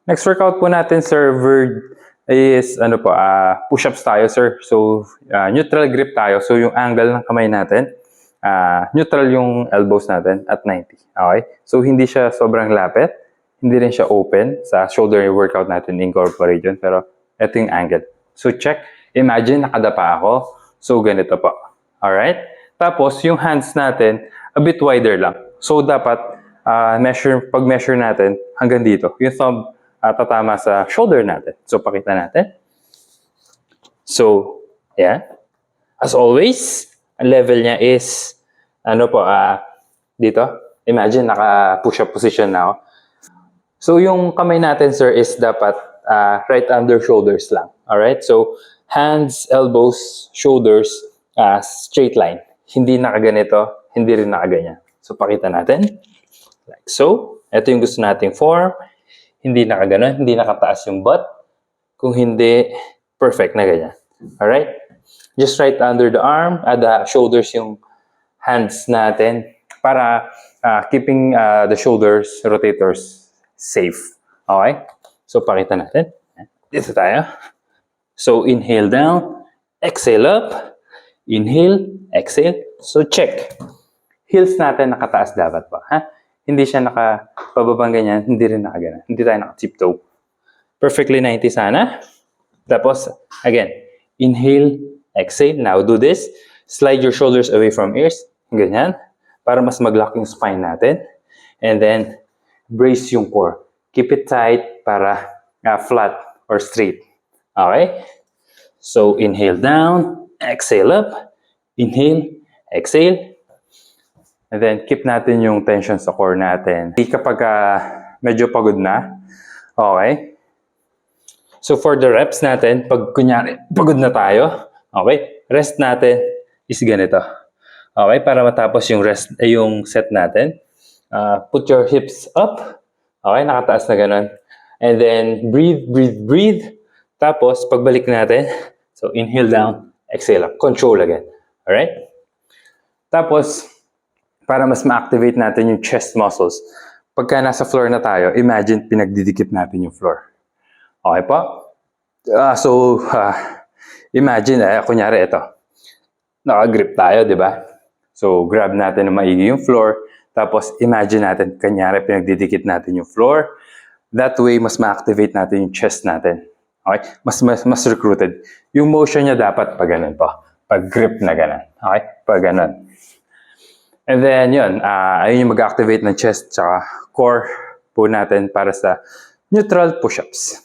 Next workout po natin, sir, is push-ups tayo, sir. So, neutral grip tayo. So, yung angle ng kamay natin, neutral yung elbows natin at 90. Okay? So, hindi siya sobrang lapit. Hindi rin siya open. Sa shoulder workout natin, incorporate yun. Pero, ito yung angle. So, check. Imagine, nakadapa ako. So, ganito po. Alright? Tapos, yung hands natin, a bit wider lang. So, dapat, pag-measure natin, hanggang dito. Yung thumb, tatama sa shoulder natin. So, pakita natin. So, yeah. As always, ang level niya is, dito. Imagine, naka-push-up position na ako. So, yung kamay natin, sir, is dapat right under shoulders lang. Alright? So, hands, elbows, shoulders, straight line. Hindi nakaganito, hindi rin nakaganyan. So, pakita natin. Like so. Ito yung gusto nating form. Hindi nakaganon, hindi nakataas yung butt. Kung hindi, perfect na ganyan. Alright? Just right under the arm, the shoulders yung hands natin para keeping the shoulders, rotators safe. Okay? So, pakita natin. Dito tayo. So, inhale down, exhale up, inhale, exhale. So, check. Heels natin nakataas dapat pa. Ha? Hindi siya nakapababang ganyan, hindi rin nakagana. Hindi tayo naka-tiptoe. Perfectly 90 sana. Tapos, again, inhale, exhale. Now, do this. Slide your shoulders away from ears. Ganyan. Para mas mag-lock yung spine natin. And then, brace yung core. Keep it tight para flat or straight. Okay? So, inhale down, exhale up. Inhale, exhale. And then, keep natin yung tension sa core natin. Kapag medyo pagod na, okay? So, for the reps natin, pag kunyari, pagod na tayo, okay? Rest natin is ganito. Okay? Para matapos yung set natin. Put your hips up. Okay? Nakataas na ganun. And then, breathe, breathe, breathe. Tapos, pagbalik natin, so, inhale down, exhale up. Control again. Alright? Tapos, para mas ma-activate natin yung chest muscles. Pagka nasa floor na tayo, imagine pinagdidikit natin yung floor. Okay po? Imagine, kunyari ito. Naka-grip tayo, di ba? So, grab natin na maigi yung floor. Tapos, imagine natin, kunyari pinagdidikit natin yung floor. That way, mas ma-activate natin yung chest natin. Okay? Mas recruited. Yung motion niya dapat pag ganun po. Pag grip na ganun. Okay? Pag ganun. And then, yun, ayun yung mag-activate ng chest tsaka core po natin para sa neutral push-ups.